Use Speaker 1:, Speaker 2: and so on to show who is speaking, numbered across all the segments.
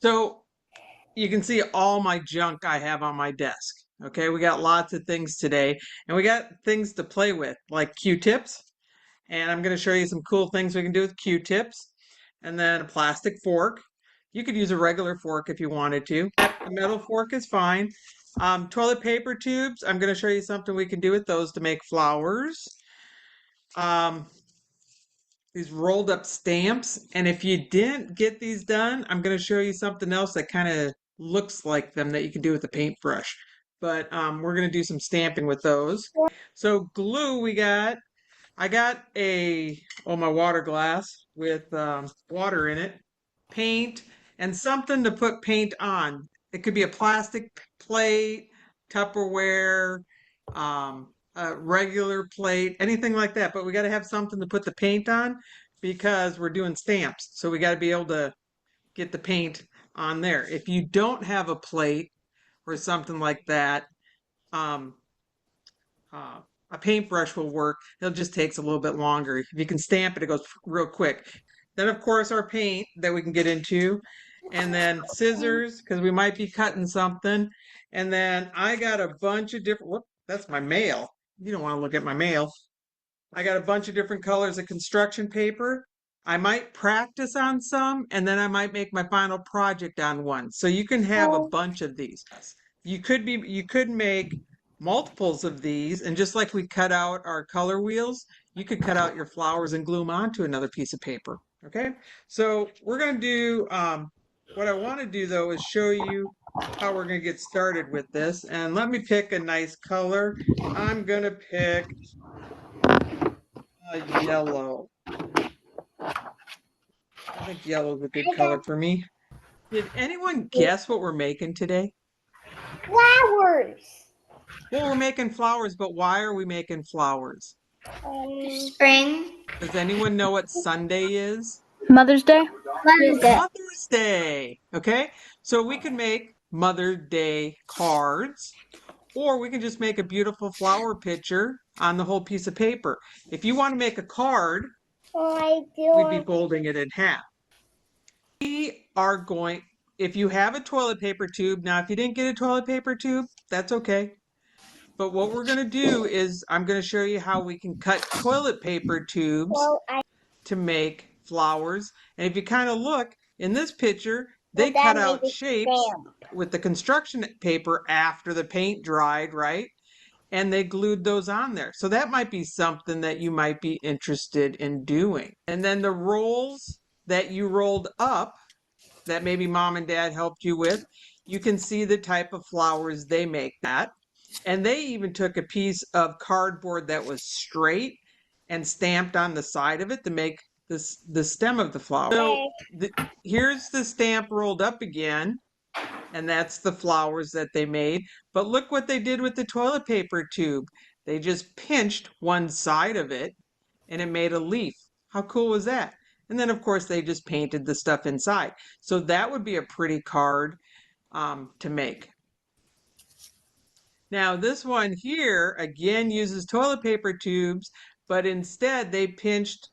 Speaker 1: So you can see all my junk I have on my desk. Okay, we got lots of things today, and we got things to play with, like Q-tips. And I'm going to show you some cool things we can do with Q-tips. And then a plastic fork. You could use a regular fork if you wanted to. A metal fork is fine. Toilet paper tubes. I'm going to show you something we can do with those to make flowers. Um, these rolled up stamps. And if you didn't get these done, I'm going to show you something else that kind of looks like them that you can do with a paintbrush. But we're going to do some stamping with those. So glue I got my water glass with water in it, paint, and something to put paint on. It could be a plastic plate, Tupperware, a regular plate, anything like that. But we got to have something to put the paint on because we're doing stamps. So we got to be able to get the paint on there. If you don't have a plate or something like that, um, uh, a paintbrush will work. It just takes a little bit longer. If you can stamp it, it goes real quick. Then, of course, our paint that we can get into, and then scissors because we might be cutting something. And then I got a bunch of different. Whoop, that's my mail. You don't want to look at my mail. I got a bunch of different colors of construction paper. I might practice on some, and then I might make my final project on one. So you can have a bunch of these. You could make multiples of these, and just like we cut out our color wheels, you could cut out your flowers and glue them onto another piece of paper. Okay, so we're going to do, what I want to do though is show you how we're going to get started with this. And let me pick a nice color. I'm going to pick a yellow. I think yellow is a good color for me. Did anyone guess what we're making today?
Speaker 2: Flowers.
Speaker 1: Well, we're making flowers, but why are we making flowers?
Speaker 2: Spring.
Speaker 1: Does anyone know what Sunday is?
Speaker 3: Mother's Day?
Speaker 2: Mother's Day.
Speaker 1: Mother's Day. Okay, so we can make Mother's Day cards, or we can just make a beautiful flower picture on the whole piece of paper. If you want to make a card, we'd be folding it in half. We are going, if you have a toilet paper tube, now if you didn't get a toilet paper tube, that's okay. But what we're going to do is I'm going to show you how we can cut toilet paper tubes to make flowers. And if you kind of look in this picture, they cut out shapes with the construction paper after the paint dried, right? And they glued those on there. So that might be something that you might be interested in doing. And then the rolls that you rolled up that maybe mom and dad helped you with, you can see the type of flowers they make that. And they even took a piece of cardboard that was straight and stamped on the side of it to make the stem of the flower. So here's the stamp rolled up again, and that's the flowers that they made. But look what they did with the toilet paper tube. They just pinched one side of it and it made a leaf. How cool was that? And then, of course, they just painted the stuff inside. So that would be a pretty card to make. Now, this one here, again, uses toilet paper tubes, but instead they pinched,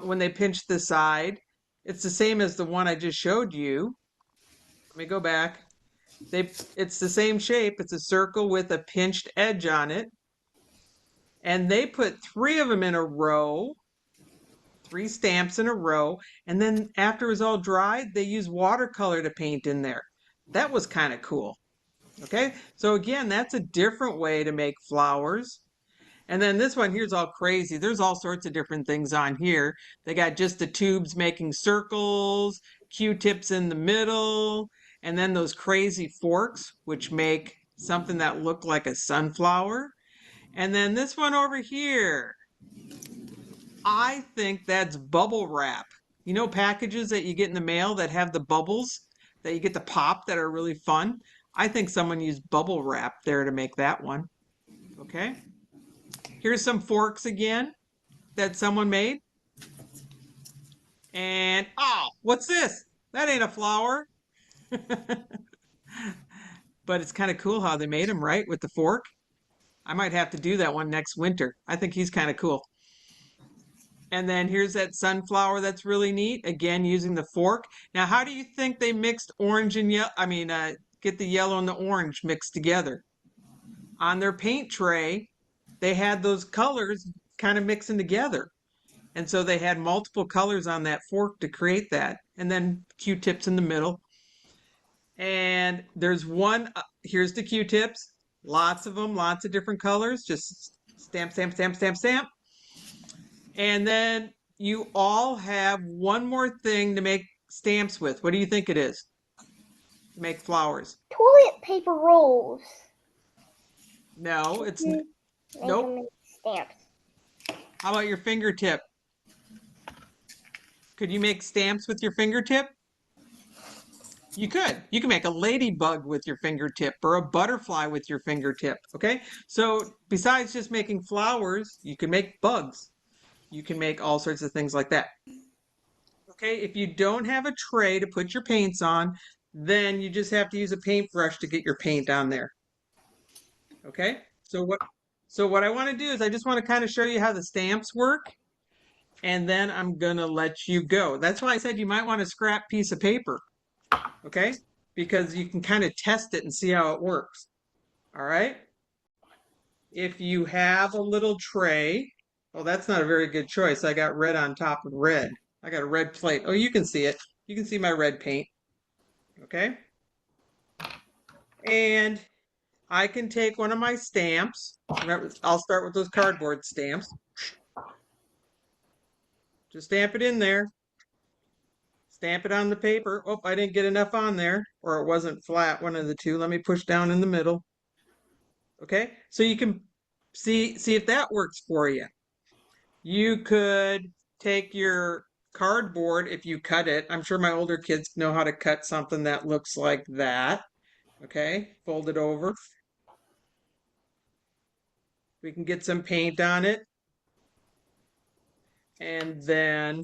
Speaker 1: when they pinched the side, it's the same as the one I just showed you. Let me go back. It's the same shape. It's a circle with a pinched edge on it. And they put 3 of them in a row, 3 stamps in a row. And then after it was all dried, they used watercolor to paint in there. That was kind of cool. Okay, so again, that's a different way to make flowers. And then this one here's all crazy. There's all sorts of different things on here. They got just the tubes making circles, Q-tips in the middle, and then those crazy forks, which make something that look like a sunflower. And then this one over here, I think that's bubble wrap. You know, packages that you get in the mail that have the bubbles that you get to pop that are really fun? I think someone used bubble wrap there to make that one. Okay. Here's some forks again that someone made. And, oh, what's this? That ain't a flower. But it's kind of cool how they made them, right? With the fork. I might have to do that one next winter. I think he's kind of cool. And then here's that sunflower that's really neat. Again, using the fork. Now, how do you think they mixed orange and yellow? Get the yellow and the orange mixed together? On their paint tray, they had those colors kind of mixing together. And so they had multiple colors on that fork to create that. And then Q-tips in the middle. And there's one, here's the Q-tips. Lots of them, lots of different colors. Just stamp, stamp, stamp, stamp, stamp. And then you all have one more thing to make stamps with. What do you think it is? To make flowers.
Speaker 2: Toilet paper rolls.
Speaker 1: No, it's
Speaker 2: Make
Speaker 1: nope.
Speaker 2: them into stamps.
Speaker 1: How about your fingertip? Could you make stamps with your fingertip? You could. You can make a ladybug with your fingertip or a butterfly with your fingertip. Okay. So besides just making flowers, you can make bugs. You can make all sorts of things like that. Okay. If you don't have a tray to put your paints on, then you just have to use a paintbrush to get your paint on there. Okay. So what I want to do is I just want to kind of show you how the stamps work, and then I'm gonna let you go. That's why I said you might want a scrap piece of paper. Okay? Because you can kind of test it and see how it works. All right? If you have a little tray, oh, that's not a very good choice. I got red on top of red. I got a red plate. Oh, you can see it. You can see my red paint. Okay? And I can take one of my stamps. Remember, I'll start with those cardboard stamps. Just stamp it in there. Stamp it on the paper. Oh, I didn't get enough on there, or it wasn't flat, one of the two. Let me push down in the middle. Okay, so you can see if that works for you. You could take your cardboard if you cut it. I'm sure my older kids know how to cut something that looks like that. Okay, fold it over. We can get some paint on it. And then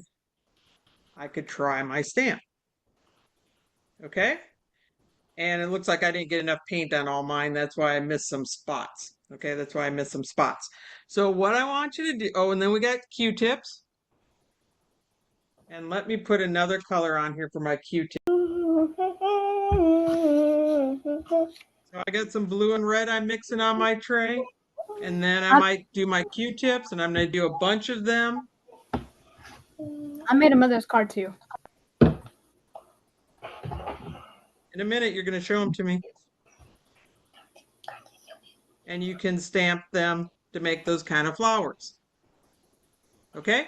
Speaker 1: I could try my stamp. Okay? And it looks like I didn't get enough paint on all mine. That's why I missed some spots. Okay, that's why I missed some spots. So what I want you to do, oh, and then we got Q-tips. And let me put another color on here for my Q-tip. So I got some blue and red I'm mixing on my tray. And then I might do my Q-tips, and I'm going to do a bunch of them.
Speaker 3: I made a mother's card too.
Speaker 1: In a minute, you're going to show them to me. And you can stamp them to make those kind of flowers. Okay?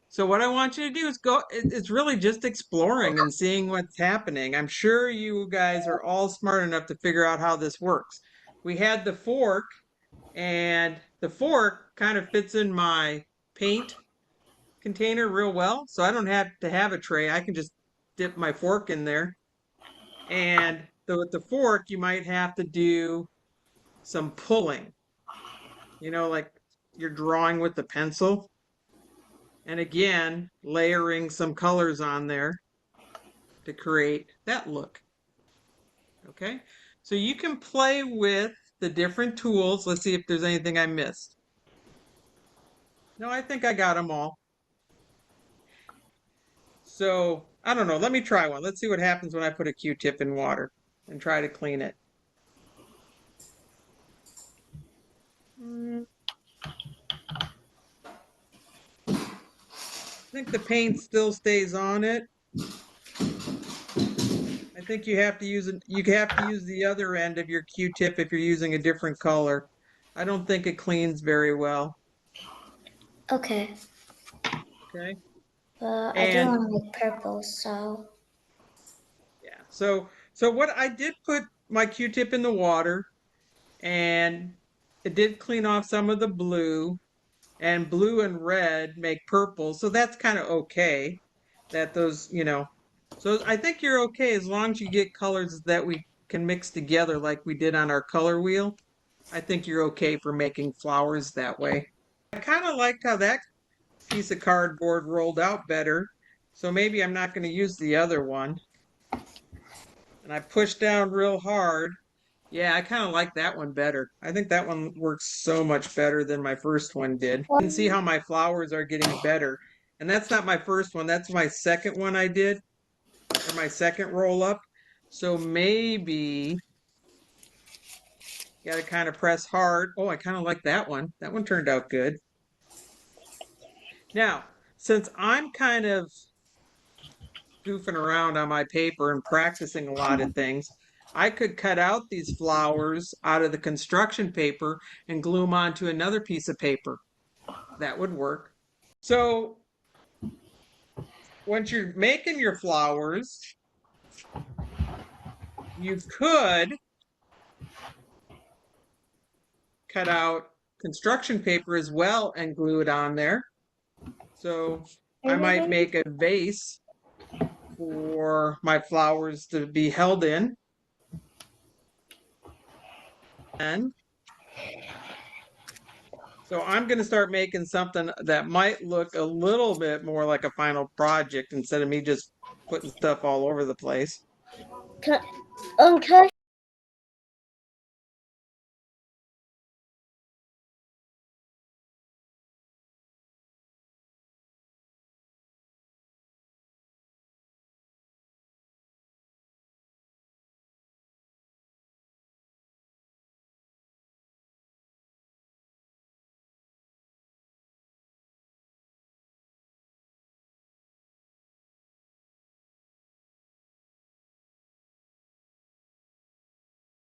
Speaker 1: So what I want you to do is go, it's really just exploring and seeing what's happening. I'm sure you guys are all smart enough to figure out how this works. We had the fork, and the fork kind of fits in my paint container real well. So I don't have to have a tray. I can just dip my fork in there. And with the fork, you might have to do some pulling, like you're drawing with the pencil. And again, layering some colors on there to create that look. Okay, so you can play with the different tools. Let's see if there's anything I missed. No, I think I got them all. So, I don't know. Let me try one. Let's see what happens when I put a Q-tip in water and try to clean it. I think the paint still stays on it. I think you have to use the other end of your Q-tip if you're using a different color. I don't think it cleans very well.
Speaker 2: Okay.
Speaker 1: Okay.
Speaker 2: I do want to make purple, so.
Speaker 1: Yeah. So what I did put my Q-tip in the water, and it did clean off some of the blue, and blue and red make purple. So that's kind of okay. That those, So I think you're okay as long as you get colors that we can mix together like we did on our color wheel. I think you're okay for making flowers that way. I kind of liked how that piece of cardboard rolled out better. So maybe I'm not going to use the other one. And I pushed down real hard. Yeah, I kind of like that one better. I think that one works so much better than my first one did. You can see how my flowers are getting better. And that's not my first one. That's my second one I did, or my second roll up. So maybe you got to kind of press hard. Oh, I kind of like that one. That one turned out good. Now, since I'm kind of goofing around on my paper and practicing a lot of things, I could cut out these flowers out of the construction paper and glue them onto another piece of paper. That would work. So once you're making your flowers, you could cut out construction paper as well and glue it on there. So I might make a vase for my flowers to be held in. And so I'm going to start making something that might look a little bit more like a final project instead of me just putting stuff all over the place.
Speaker 2: Can I